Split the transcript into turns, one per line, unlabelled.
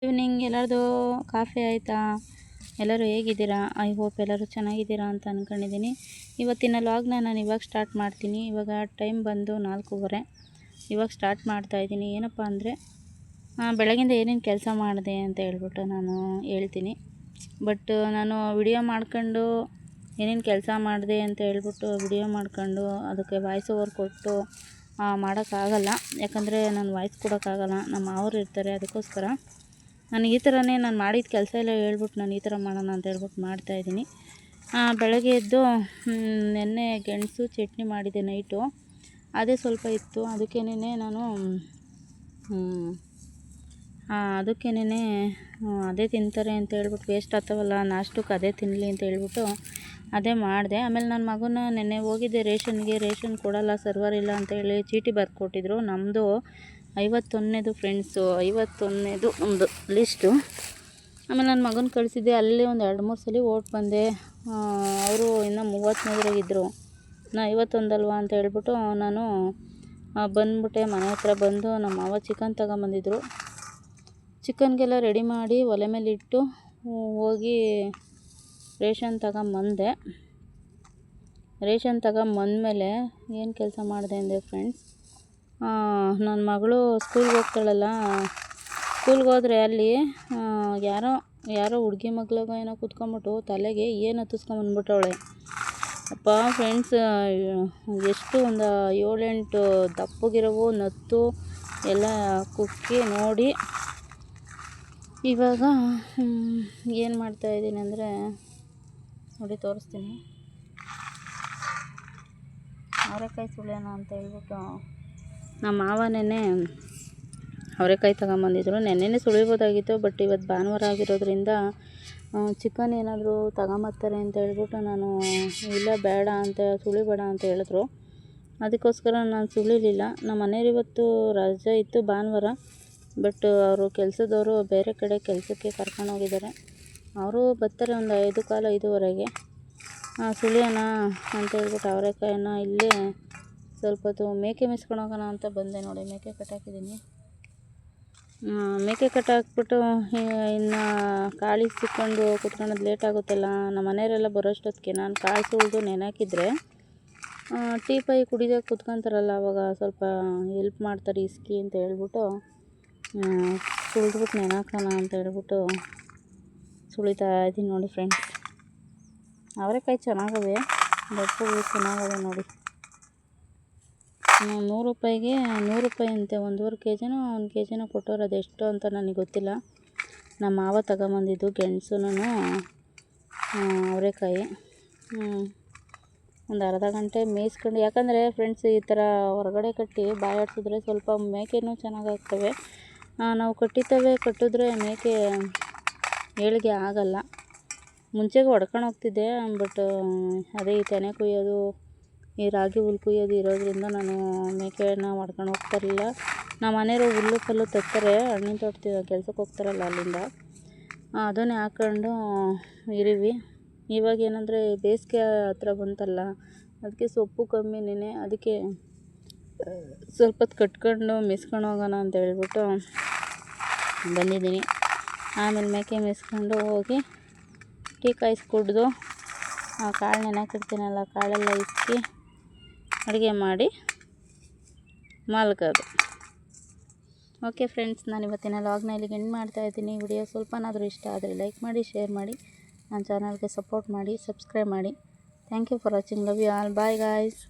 Evening ಎಲ್ಲರದು coffee ಆಯಿತಾ? ಎಲ್ಲರೂ ಹೇಗಿದ್ದೀರಾ? ಐ ಹೋಪ್ ಎಲ್ಲರೂ ಚೆನ್ನಾಗಿದ್ದೀರಾ ಅಂತ ಅಂದ್ಕೊಂಡಿದ್ದೀನಿ. ಇವತ್ತಿನ ಲಾಗ್ನ ನಾನು ಇವಾಗ ಸ್ಟಾರ್ಟ್ ಮಾಡ್ತೀನಿ. ಇವಾಗ ಟೈಮ್ ಬಂದು 4:15. ಇವಾಗ ಸ್ಟಾರ್ಟ್ ಮಾಡ್ತಾಯಿದ್ದೀನಿ. ಏನಪ್ಪ ಅಂದರೆ ಬೆಳಗಿಂದ ಏನೇನು ಕೆಲಸ ಮಾಡಿದೆ ಅಂತ ಹೇಳ್ಬಿಟ್ಟು ನಾನು ಹೇಳ್ತೀನಿ. ಬಟ್ ನಾನು ವಿಡಿಯೋ ಮಾಡ್ಕೊಂಡು ಏನೇನು ಕೆಲಸ ಮಾಡಿದೆ ಅಂತ ಹೇಳ್ಬಿಟ್ಟು ವಿಡಿಯೋ ಮಾಡ್ಕೊಂಡು ಅದಕ್ಕೆ ವಾಯ್ಸ್ ಓವರ್ ಕೊಟ್ಟು ಮಾಡೋಕ್ಕಾಗಲ್ಲ. ಯಾಕಂದರೆ ನಾನು ವಾಯ್ಸ್ ಕೊಡೋಕ್ಕಾಗಲ್ಲ, ನಮ್ಮ ಮಾವರು ಇರ್ತಾರೆ. ಅದಕ್ಕೋಸ್ಕರ ನಾನು ಈ ಥರನೇ ನಾನು ಮಾಡಿದ ಕೆಲಸ ಎಲ್ಲ ಹೇಳ್ಬಿಟ್ಟು ನಾನು ಈ ಥರ ಮಾಡೋಣ ಅಂತ ಹೇಳ್ಬಿಟ್ಟು ಮಾಡ್ತಾಯಿದ್ದೀನಿ. ಬೆಳಗ್ಗೆ ಎದ್ದು ನೆನ್ನೆ ಗೆಣಸು ಚಟ್ನಿ ಮಾಡಿದೆ ನೈಟು, ಅದೇ ಸ್ವಲ್ಪ ಇತ್ತು. ಅದಕ್ಕೇನೆ ನಾನು ಅದೇ ತಿಂತಾರೆ ಅಂತ ಹೇಳ್ಬಿಟ್ಟು ವೇಸ್ಟ್ ಆಗ್ತಾವಲ್ಲ, ನಾಷ್ಟಕ್ಕೆ ಅದೇ ತಿನ್ನಲಿ ಅಂತ ಹೇಳ್ಬಿಟ್ಟು ಅದೇ ಮಾಡಿದೆ. ಆಮೇಲೆ ನನ್ನ ಮಗನ ನೆನ್ನೆ ಹೋಗಿದ್ದೆ ರೇಷನ್ಗೆ. ರೇಷನ್ ಕೊಡೋಲ್ಲ, ಸರ್ವರ್ ಇಲ್ಲ ಅಂತ ಹೇಳಿ ಚೀಟಿ ಬರ್ಕೊಟ್ಟಿದ್ರು. ನಮ್ಮದು 51ನೇದು ಫ್ರೆಂಡ್ಸು, 51ನೇದು ಒಂದು ಲಿಸ್ಟು. ಆಮೇಲೆ ನನ್ನ ಮಗನ ಕಳಿಸಿದ್ದೆ. ಅಲ್ಲಿ ಒಂದು 2-3 ಸಲ ಓಟ್ ಬಂದೆ. ಅವರು ಇನ್ನೂ 33ಇದ್ದರು. ನಾ 51 ಅಲ್ವಾ ಅಂತ ಹೇಳ್ಬಿಟ್ಟು ನಾನು ಬಂದ್ಬಿಟ್ಟೆ. ಮನೆ ಹತ್ರ ಬಂದು ನಮ್ಮ ಮಾವ ಚಿಕನ್ ತಗೊಂಬಂದಿದ್ರು. ಚಿಕನ್ಗೆಲ್ಲ ರೆಡಿ ಮಾಡಿ ಒಲೆ ಮೇಲೆ ಇಟ್ಟು ಹೋಗಿ ರೇಷನ್ ತಗೊಂಬಂದೆ. ರೇಷನ್ ತಗೊಂಬಂದ್ಮೇಲೆ ಏನು ಕೆಲಸ ಮಾಡಿದೆ ಅಂದರೆ ಫ್ರೆಂಡ್ಸ್, ನನ್ನ ಮಗಳು ಸ್ಕೂಲ್ಗೆ ಹೋಗ್ತಾಳಲ್ಲ, ಸ್ಕೂಲ್ಗೆ ಹೋದರೆ ಅಲ್ಲಿ ಯಾರೋ ಹುಡುಗಿ ಮಗ್ಳಿಗ ಏನೋ ಕೂತ್ಕೊಂಡ್ಬಿಟ್ಟು ತಲೆಗೆ ಏನು ಹತ್ತಿಸ್ಕೊಂಬಂದ್ಬಿಟ್ಟವಳೆ. ಅಪ್ಪ ಫ್ರೆಂಡ್ಸ್, ಎಷ್ಟು ಒಂದು 7-8 ದಪ್ಪಗಿರೋವು ನತ್ತು ಎಲ್ಲ ಕುಕ್ಕಿ ನೋಡಿ. ಇವಾಗ ಏನು ಮಾಡ್ತಾಯಿದ್ದೀನಿ ಅಂದರೆ ನೋಡಿ ತೋರಿಸ್ತೀನಿ. ಅವರೆಕಾಯಿ ಸುಳಿಯೋಣ ಅಂತ ಹೇಳ್ಬಿಟ್ಟು ನಮ್ಮ ಮಾವ ನೆನ್ನೆ ಅವರೆಕಾಯಿ ತಗೊಂಬಂದಿದ್ರು. ನೆನ್ನೆನೇ ಸುಳಿಬೋದಾಗಿತ್ತು, ಬಟ್ ಇವತ್ತು ಭಾನುವಾರ ಆಗಿರೋದ್ರಿಂದ ಚಿಕನ್ ಏನಾದರೂ ತಗೊಂಬರ್ತಾರೆ ಅಂತ ಹೇಳ್ಬಿಟ್ಟು ನಾನು ಇಲ್ಲ ಬೇಡ ಅಂತ ಸುಳಿಬೇಡ ಅಂತ ಹೇಳಿದ್ರು. ಅದಕ್ಕೋಸ್ಕರ ನಾನು ಸುಳಿಲಿಲ್ಲ. ನಮ್ಮ ಮನೆಯವ್ರು ಇವತ್ತು ರಜೆ ಇತ್ತು ಭಾನುವಾರ, ಬಟ್ ಅವರು ಕೆಲಸದವರು ಬೇರೆ ಕಡೆ ಕೆಲಸಕ್ಕೆ ಕರ್ಕೊಂಡೋಗಿದ್ದಾರೆ. ಅವರು ಬರ್ತಾರೆ ಒಂದು 5:15-5:30. ಸುಳಿಯೋಣ ಅಂತ ಹೇಳ್ಬಿಟ್ಟು ಅವರೆಕಾಯಿನ ಇಲ್ಲೇ ಸ್ವಲ್ಪ ಹೊತ್ತು ಮೇಕೆ ಮೆಸ್ಕೊಂಡು ಹೋಗೋಣ ಅಂತ ಬಂದೆ. ನೋಡಿ ಮೇಕೆ ಕಟ್ಟಾಕಿದ್ದೀನಿ. ಮೇಕೆ ಕಟ್ಟಾಕ್ಬಿಟ್ಟು ಇನ್ನು ಕಾಳಿ ಸಿಕ್ಕೊಂಡು ಕುತ್ಕೊಳ್ಳೋದು ಲೇಟ್ ಆಗುತ್ತಲ್ಲ. ನಮ್ಮ ಮನೆಯವರೆಲ್ಲ ಬರೋಷ್ಟೊತ್ತಿಗೆ ನಾನು ಕಾಳು ಸುಳಿದು ನೆನಾಕಿದ್ರೆ ಟೀ ಪೈ ಕುಡಿಯೋಕೆ ಕುತ್ಕೊತಾರಲ್ಲ, ಅವಾಗ ಸ್ವಲ್ಪ ಹೆಲ್ಪ್ ಮಾಡ್ತಾರೆ ಇಸ್ಕಿ ಅಂತ ಹೇಳ್ಬಿಟ್ಟು ಸುಳಿದ್ಬಿಟ್ಟು ನೆನಾಕೋಣ ಅಂತ ಹೇಳ್ಬಿಟ್ಟು ಸುಳಿತಾ ಇದ್ದೀನಿ. ನೋಡಿ ಫ್ರೆಂಡ್ಸ್, ಅವರೆಕಾಯಿ ಚೆನ್ನಾಗವೆ, ದಪ್ಪಗೆ ಚೆನ್ನಾಗವೆ ನೋಡಿ. 100 ರೂಪಾಯಿಗೆ 100 ರೂಪಾಯಿ ಅಂತೆ. 1.5 kgನೋ 1 kgನೋ ಕೊಟ್ಟವ್ರು. ಅದೆಷ್ಟು ಅಂತ ನನಗೆ ಗೊತ್ತಿಲ್ಲ. ನಮ್ಮ ಮಾವ ತಗೊಂಬಂದಿದ್ದು ಗೆಣಸುನೂ ಅವರೆಕಾಯಿ ಒಂದು ಅರ್ಧ ಗಂಟೆ ಮೇಯಿಸ್ಕೊಂಡು. ಯಾಕಂದರೆ ಫ್ರೆಂಡ್ಸ್, ಈ ಥರ ಹೊರಗಡೆ ಕಟ್ಟಿ ಬಾಯಾಡಿಸಿದ್ರೆ ಸ್ವಲ್ಪ ಮೇಕೆನೂ ಚೆನ್ನಾಗಾಗ್ತವೆ. ನಾವು ಕಟ್ಟಿದ್ರೆ ಮೇಕೆ ಏಳಿಗೆ ಆಗಲ್ಲ. ಮುಂಚೆಗೆ ಹೊಡ್ಕೊಂಡು ಹೋಗ್ತಿದ್ದೆ, ಬಟ್ ಅದೇ ಈ ತೆನೆ ಕುಯ್ಯೋದು, ಈ ರಾಗಿ ಹುಲ್ಲು ಕುಯ್ಯೋದು ಇರೋದ್ರಿಂದ ನಾನು ಮೇಕೆನ ಹೊಡ್ಕೊಂಡು ಹೋಗ್ತಾಯಿರಲಿಲ್ಲ. ನಮ್ಮ ಮನೆಯವರು ಹುಲ್ಲು ಪಲ್ಲು ತರ್ತಾರೆ, ಹಣ್ಣಿನ ತೋಟ ಕೆಲ್ಸಕ್ಕೆ ಹೋಗ್ತಾರಲ್ಲ ಅಲ್ಲಿಂದ, ಅದನ್ನೇ ಹಾಕ್ಕೊಂಡು ಇರೀವಿ. ಇವಾಗ ಏನಂದರೆ ಬೇಸಿಗೆ ಹತ್ರ ಬಂತಲ್ಲ, ಅದಕ್ಕೆ ಸೊಪ್ಪು ಕಮ್ಮಿ ನೆನೆ, ಅದಕ್ಕೆ ಸ್ವಲ್ಪ ಹೊತ್ತು ಕಟ್ಕೊಂಡು ಮೆಸ್ಕೊಂಡು ಹೋಗೋಣ ಅಂತ ಹೇಳ್ಬಿಟ್ಟು ಬಂದಿದ್ದೀನಿ. ಆಮೇಲೆ ಮೇಕೆ ಮೆಸ್ಕೊಂಡು ಹೋಗಿ ಟೀ ಕಾಯಿಸಿ ಕುಡಿದು ಕಾಳು ನೆನೆಕಿಡ್ತೀನಲ್ಲ, ಕಾಳೆಲ್ಲ ಇಕ್ಕಿ ಅಡುಗೆ ಮಾಡಿ ಮಲ್ಗೋದು. ಓಕೆ ಫ್ರೆಂಡ್ಸ್, ನಾನು ಇವತ್ತಿನ ಲಾಗ್ನ ಇಲ್ಲಿಗೆ ಎಂಡ್ ಮಾಡ್ತಾಯಿದ್ದೀನಿ. ವಿಡಿಯೋ ಸ್ವಲ್ಪನಾದರೂ ಇಷ್ಟ ಆದರೆ ಲೈಕ್ ಮಾಡಿ, ಶೇರ್ ಮಾಡಿ, ನನ್ನ ಚಾನಲ್ಗೆ ಸಪೋರ್ಟ್ ಮಾಡಿ, ಸಬ್ಸ್ಕ್ರೈಬ್ ಮಾಡಿ. Thank you for watching. Love you all. Bye guys.